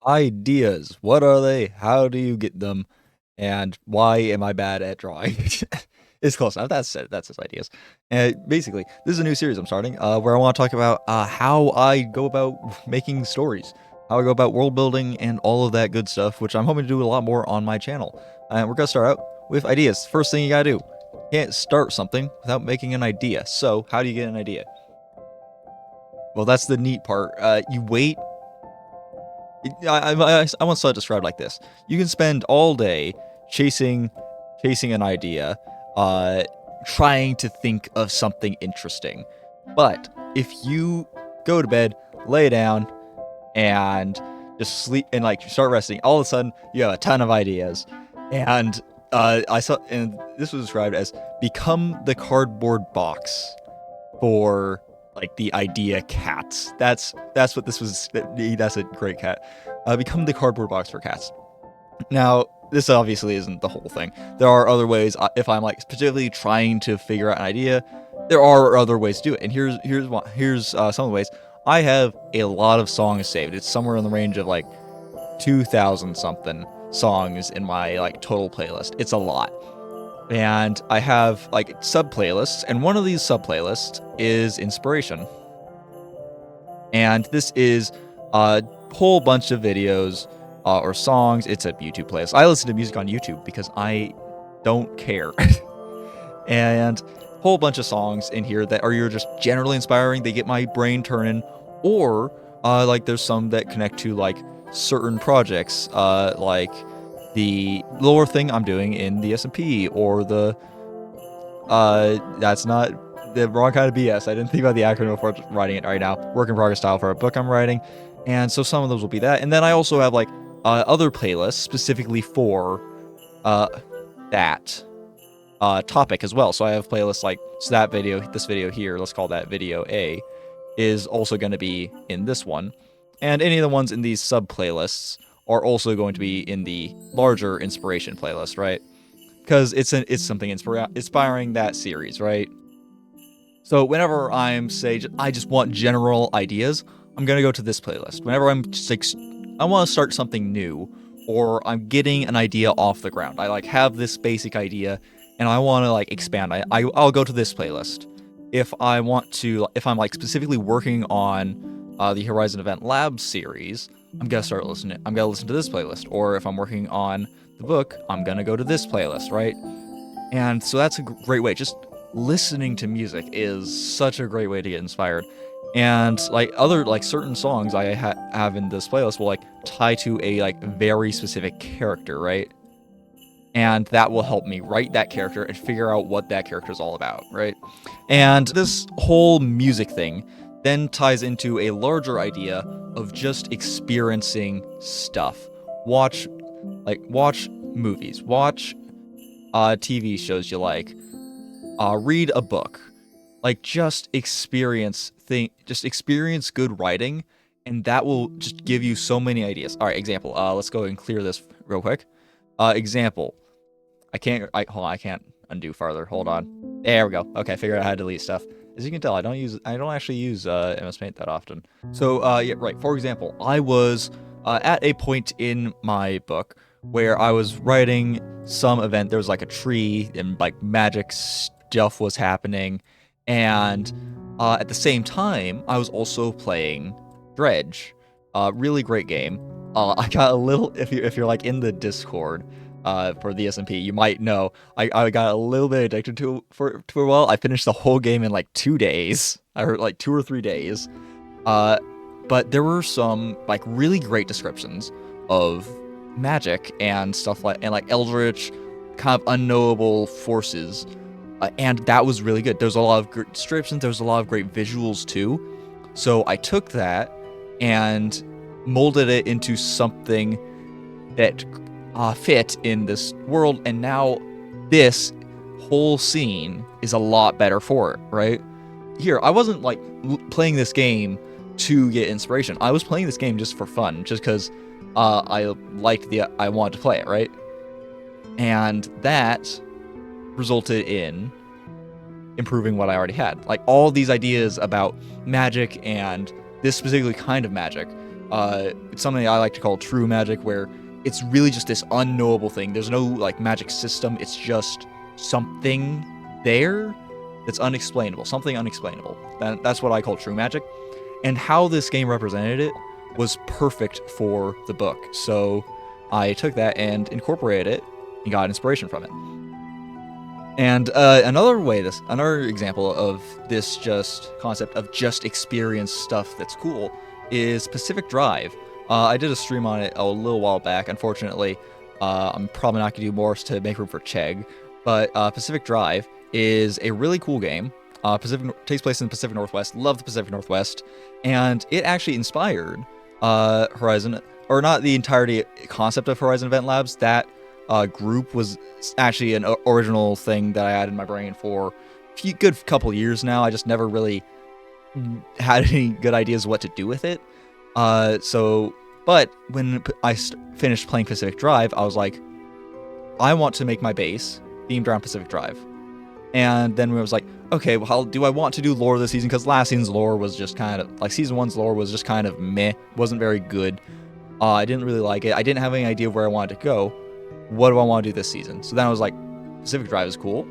Ideas. What are they? How do you get them? And why am I bad at drawing? It's close enough. That's it. That's his ideas. And basically, this is a new series I'm starting, where I want to talk about how I go about making stories, how I go about world building, and all of that good stuff, which I'm hoping to do a lot more on my channel. And we're gonna start out with ideas. First thing you gotta do: you can't start something without making an idea. So, how do you get an idea? Well, that's the neat part. You wait. I once saw it described like this: you can spend all day chasing an idea, uh, trying to think of something interesting. But if you go to bed, lay down, and just sleep and like start resting, all of a sudden you have a ton of ideas. And I saw, and this was described as become the cardboard box for like the idea cats. That's what this was. That's a great cat. Become the cardboard box for cats. Now, this obviously isn't the whole thing. There are other ways. If I'm like specifically trying to figure out an idea, there are other ways to do it. And here's some of the ways. I have a lot of songs saved. It's somewhere in the range of like 2,000 something songs in my like total playlist. It's a lot. And I have like sub playlists, and one of these sub playlists is inspiration. And this is a whole bunch of videos or songs. It's a YouTube playlist. I listen to music on YouTube because I don't care. And a whole bunch of songs in here that are you're just generally inspiring. They get my brain turning. Or like there's some that connect to like certain projects, like the lore thing I'm doing in the SMP, or the that's not the wrong kind of BS. I didn't think about the acronym before writing it right now. Work in progress style for a book I'm writing. And so some of those will be that. And then I also have like other playlists specifically for that topic as well. So I have playlists like, so that video, this video here, let's call that video A, is also going to be in this one. And any of the ones in these sub playlists are also going to be in the larger inspiration playlist, right? Because it's something inspiring that series, right? So whenever I'm I just want general ideas, I'm gonna go to this playlist. Whenever I'm just like, I want to start something new, or I'm getting an idea off the ground. I like have this basic idea, and I want to like expand. I'll go to this playlist. If I'm like specifically working on the Horizon Event Lab series, I'm gonna listen to this playlist. Or if I'm working on the book, I'm gonna go to this playlist, right? And so that's a great way. Just listening to music is such a great way to get inspired. And like other like certain songs I have in this playlist will like tie to a like very specific character, right? And that will help me write that character and figure out what that character is all about, right? And this whole music thing then ties into a larger idea of just experiencing stuff. Watch movies, watch TV shows you like, read a book, like just experience good writing, and that will just give you so many ideas. All right, example. Let's go and clear this real quick. Example. Hold on, I can't undo farther. Hold on. There we go. Okay, I figured out how to delete stuff. As you can tell, I don't actually use MS Paint that often. So yeah, right. For example, I was at a point in my book where I was writing some event. There was like a tree and like magic stuff was happening, and at the same time, I was also playing Dredge. Really great game. I got a little, if you're like in the Discord for the SMP, you might know I got a little bit addicted to it for a while. I finished the whole game in like 2 days. I heard like 2 or 3 days. But there were some like really great descriptions of magic and stuff like eldritch, kind of unknowable forces. And that was really good. There's a lot of great descriptions. There's a lot of great visuals too. So I took that and molded it into something that fit in this world. And now this whole scene is a lot better for it, right? Here, I wasn't like playing this game to get inspiration. I was playing this game just for fun, just because I wanted to play it, right? And that resulted in improving what I already had. Like all these ideas about magic and this specific kind of magic It's something I like to call true magic, where it's really just this unknowable thing. There's no like magic system. It's just something there that's unexplainable. Something unexplainable. That's what I call true magic. And how this game represented it was perfect for the book. So I took that and incorporated it and got inspiration from it. And another example of this just concept of just experience stuff that's cool is Pacific Drive. I did a stream on it a little while back. Unfortunately, I'm probably not going to do more to make room for Chegg, but Pacific Drive is a really cool game. Takes place in the Pacific Northwest. Love the Pacific Northwest, and it actually inspired Horizon, or not the entirety concept of Horizon Event Labs. That group was actually an original thing that I had in my brain for a good couple years now. I just never really had any good ideas what to do with it. But when I finished playing Pacific Drive, I was like, I want to make my base themed around Pacific Drive. And then we was like, okay, well, do I want to do lore this season? Because last season's lore was just kind of, like, Season 1's lore was just kind of meh, wasn't very good. I didn't really like it. I didn't have any idea where I wanted to go. What do I want to do this season? So then I was like, Pacific Drive is cool.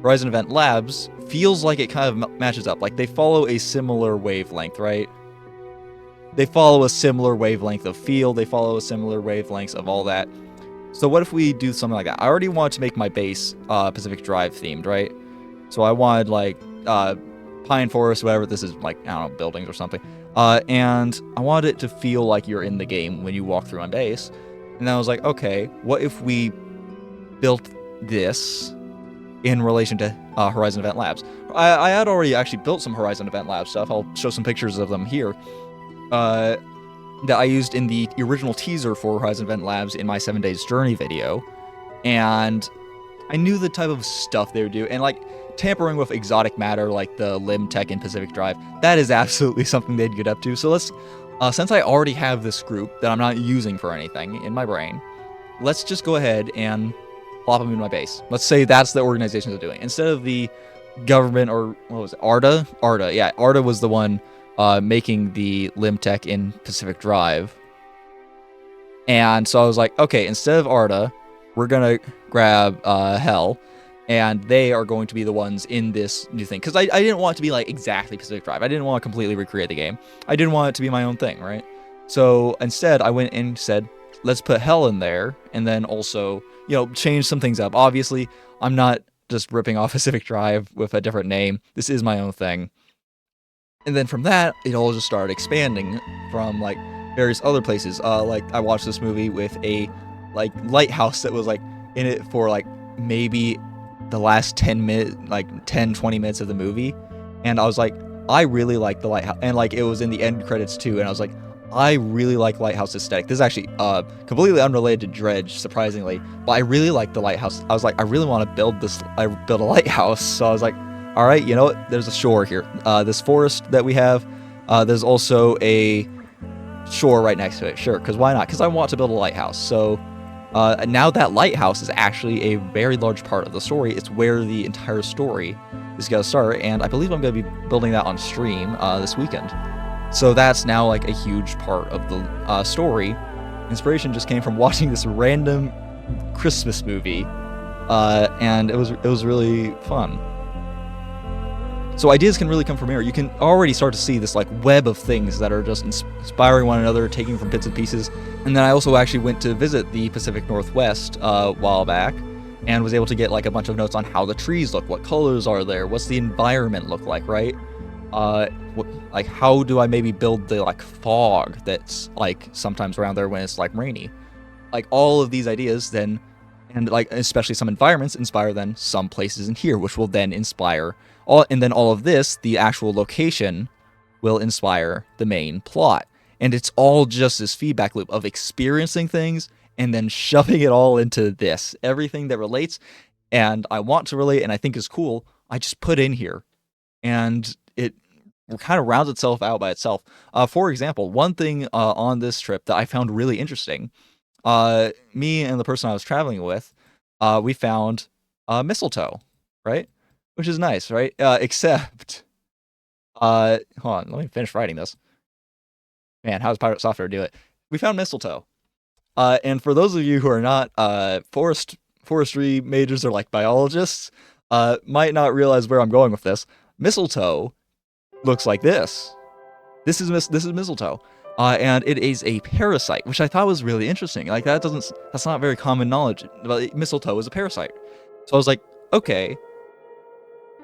Horizon Event Labs feels like it kind of matches up. Like, they follow a similar wavelength, right? They follow a similar wavelength of feel. They follow a similar wavelengths of all that. So what if we do something like that? I already wanted to make my base Pacific Drive themed, right? So I wanted, like, pine forest, whatever this is, like, I don't know, buildings or something. And I wanted it to feel like you're in the game when you walk through my base. And then I was like, okay, what if we built this in relation to Horizon Event Labs? I had already actually built some Horizon Event Labs stuff. I'll show some pictures of them here. That I used in the original teaser for Horizon Event Labs in my 7 Days Journey video. And I knew the type of stuff they would do. And, like, tampering with exotic matter like the limb tech in Pacific Drive, that is absolutely something they'd get up to. So let's, since I already have this group that I'm not using for anything in my brain, let's just go ahead and plop them in my base. Let's say that's the organization they're doing. Instead of the government, or what was it, ARDA? ARDA, yeah, ARDA was the one making the limb tech in Pacific Drive. And so I was like, okay, instead of ARDA, we're going to grab Hell, and they are going to be the ones in this new thing. Because I didn't want it to be like exactly Pacific Drive. I didn't want to completely recreate the game. I didn't want it to be my own thing, right? So instead, I went and said, let's put Hell in there, and then also, you know, change some things up. Obviously, I'm not just ripping off Pacific Drive with a different name. This is my own thing. And then from that, it all just started expanding from, like, various other places. Like, I watched this movie with a, like, lighthouse that was, like, in it for, like, maybe the last 10 minutes, like, 10, 20 minutes of the movie. And I was like, I really like the lighthouse. And, like, it was in the end credits, too. And I was like, I really like lighthouse aesthetic. This is actually completely unrelated to Dredge, surprisingly. But I really like the lighthouse. I was like, I really want to build a lighthouse. So I was like, all right, you know what? There's a shore here. This forest that we have, there's also a shore right next to it. Sure, because why not? Because I want to build a lighthouse. So now that lighthouse is actually a very large part of the story. It's where the entire story is going to start, and I believe I'm going to be building that on stream this weekend. So that's now, like, a huge part of the story. Inspiration just came from watching this random Christmas movie, and it was really fun. So ideas can really come from here. You can already start to see this, like, web of things that are just inspiring one another, taking from bits and pieces. And then I also actually went to visit the Pacific Northwest a while back, and was able to get, like, a bunch of notes on how the trees look, what colors are there, what's the environment look like, right? Like, how do I maybe build the, like, fog that's, like, sometimes around there when it's, like, rainy? Like, all of these ideas then, and, like, especially some environments, inspire then some places in here, which will then inspire and then all of this, the actual location, will inspire the main plot. And it's all just this feedback loop of experiencing things and then shoving it all into this. Everything that relates and I want to relate and I think is cool, I just put in here. And it kind of rounds itself out by itself. For example, one thing on this trip that I found really interesting, me and the person I was traveling with, we found mistletoe, right? Which is nice, right? Except, hold on, let me finish writing this. Man, how does Pirate Software do it? We found mistletoe. And for those of you who are not forestry majors or like biologists, might not realize where I'm going with this. Mistletoe looks like this. This is mistletoe, and it is a parasite, which I thought was really interesting. Like that's not very common knowledge. But mistletoe is a parasite, so I was like, okay,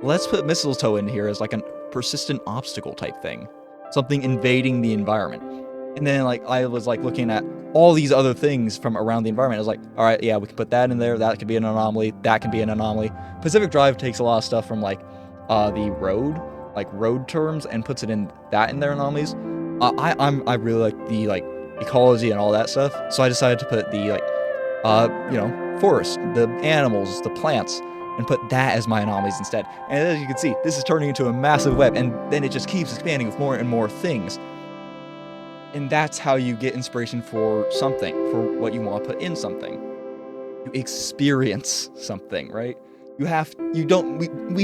let's put mistletoe in here as like a persistent obstacle type thing, something invading the environment. And then like I was like looking at all these other things from around the environment. I was like, all right, yeah, we can put that in there. That could be an anomaly. That can be an anomaly. Pacific Drive takes a lot of stuff from like the road terms, and puts it in their anomalies. I really like the like ecology and all that stuff. So I decided to put the like forest, the animals, the plants, and put that as my anomalies instead. And as you can see, this is turning into a massive web, and then it just keeps expanding with more and more things. And that's how you get inspiration for something, for what you want to put in something. You experience something, right? We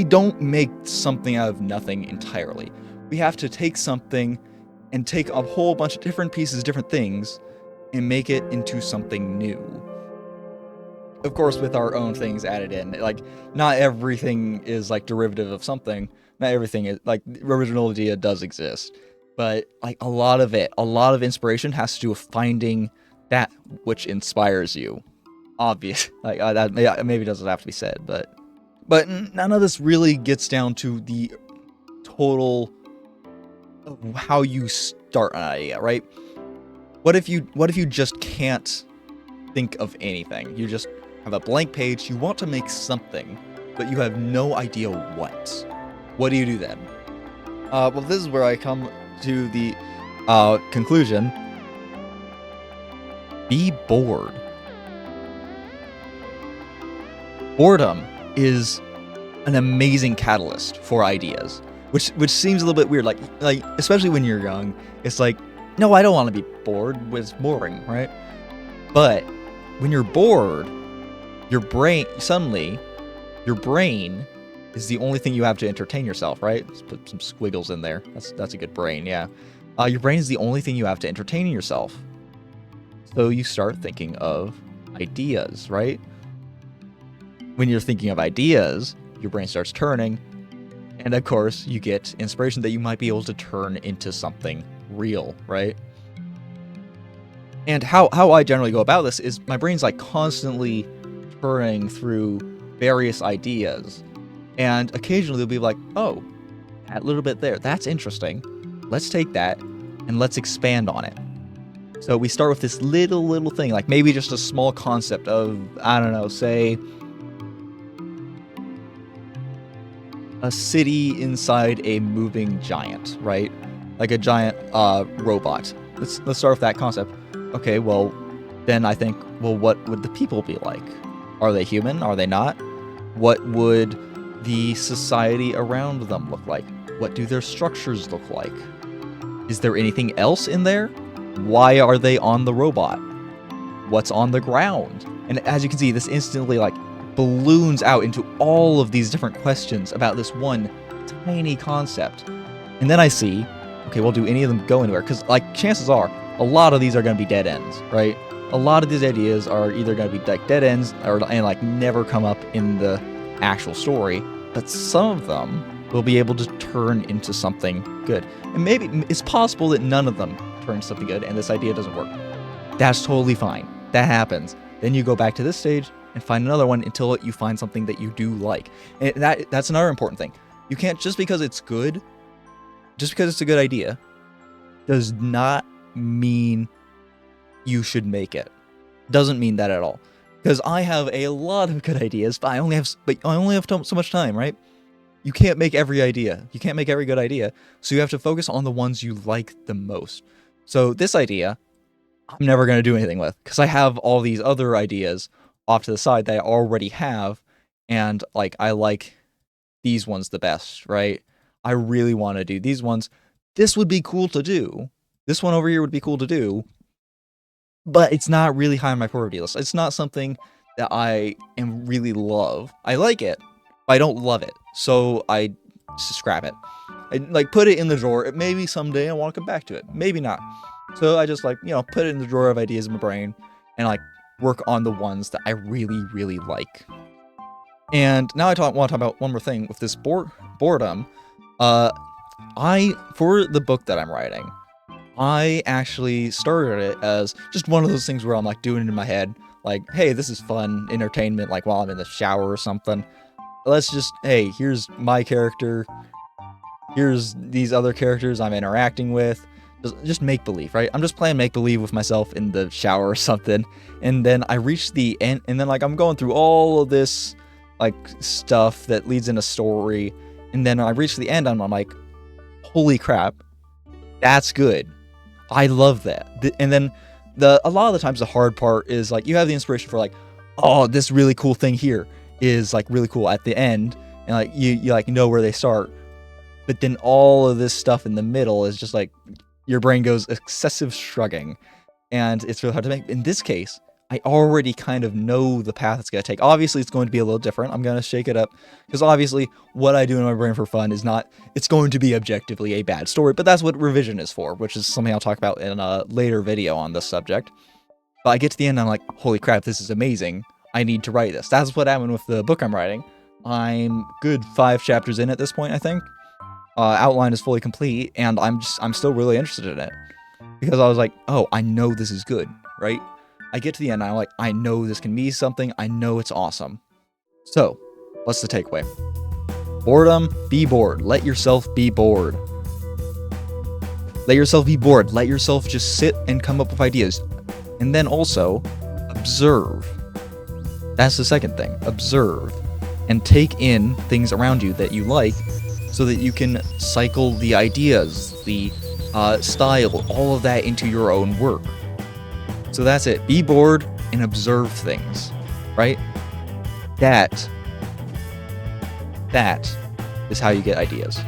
don't make something out of nothing entirely. We have to take something and take a whole bunch of different pieces, different things, and make it into something new. Of course, with our own things added in. Like, not everything is like derivative of something. Not everything is like, the original idea does exist, but like a lot of inspiration has to do with finding that which inspires you. Obvious, like that maybe doesn't have to be said, but none of this really gets down to the total of how you start an idea, right? What if you just can't think of anything? You just have a blank page, you want to make something, but you have no idea what. What do you do then? Well, this is where I come to the conclusion. Be bored. Boredom is an amazing catalyst for ideas, which seems a little bit weird. Like especially when you're young, it's like, no, I don't want to be bored. It's boring, right? But when you're bored, your brain is the only thing you have to entertain yourself, right? Let's put some squiggles in there. That's a good brain, yeah. Your brain is the only thing you have to entertain yourself. So you start thinking of ideas, right? When you're thinking of ideas, your brain starts turning, and of course, you get inspiration that you might be able to turn into something real, right? And how I generally go about this is my brain's like constantly turning through various ideas, and occasionally they'll be like, oh, that little bit there, that's interesting. Let's take that and let's expand on it. So we start with this little thing, like maybe just a small concept of, I don't know, say a city inside a moving giant, right? Like a giant robot. Let's start with that concept. Okay, well, then I think, well, what would the people be like? Are they human? Are they not? What would the society around them look like? What do their structures look like? Is there anything else in there? Why are they on the robot? What's on the ground? And as you can see, this instantly like balloons out into all of these different questions about this one tiny concept. And then I see, okay, well, do any of them go anywhere? Because like chances are, a lot of these are going to be dead ends, right? A lot of these ideas are either going to be like dead ends and like never come up in the actual story, but some of them will be able to turn into something good. And maybe it's possible that none of them turn into something good and this idea doesn't work. That's totally fine. That happens. Then you go back to this stage and find another one until you find something that you do like. And that's another important thing. You can't, just because it's good, just because it's a good idea, does not mean you should make it. Doesn't mean that at all. Because I have a lot of good ideas, but I only have so much time, right? You can't make every idea. You can't make every good idea. So you have to focus on the ones you like the most. So this idea, I'm never going to do anything with, because I have all these other ideas off to the side that I already have, and like I like these ones the best, right? I really want to do these ones. This would be cool to do. This one over here would be cool to do, but it's not really high on my priority list. It's not something that I am really love. I like it, but I don't love it, so I scrap it. I like put it in the drawer. Maybe someday I want to come back to it. Maybe not. So I just like, put it in the drawer of ideas in my brain and like work on the ones that I really, really like. And now I want to talk about one more thing with this boredom. For the book that I'm writing, I actually started it as just one of those things where I'm like doing it in my head, like, hey, this is fun entertainment, like while I'm in the shower or something. Hey, here's my character, here's these other characters I'm interacting with. Just make believe, right? I'm just playing make believe with myself in the shower or something. And then I reach the end, and then like I'm going through all of this like stuff that leads in a story, and then I reach the end and I'm like, holy crap, that's good. I love that. And then a lot of the times the hard part is like you have the inspiration for like, oh, this really cool thing here is like really cool at the end, and like you like know where they start. But then all of this stuff in the middle is just like your brain goes excessive shrugging, and it's really hard to make. In this case, I already kind of know the path it's going to take. Obviously, it's going to be a little different. I'm going to shake it up because obviously what I do in my brain for fun is not, it's going to be objectively a bad story, but that's what revision is for, which is something I'll talk about in a later video on this subject. But I get to the end and I'm like, holy crap, this is amazing. I need to write this. That's what happened with the book I'm writing. I'm good 5 chapters in at this point, I think. Outline is fully complete, and I'm still really interested in it because I was like, oh, I know this is good, right? I get to the end, and I'm like, I know this can be something. I know it's awesome. So, what's the takeaway? Boredom, be bored. Let yourself be bored. Let yourself be bored. Let yourself just sit and come up with ideas. And then also, observe. That's the second thing. Observe. And take in things around you that you like so that you can cycle the ideas, the style, all of that into your own work. So that's it. Be bored and observe things, right? That is how you get ideas.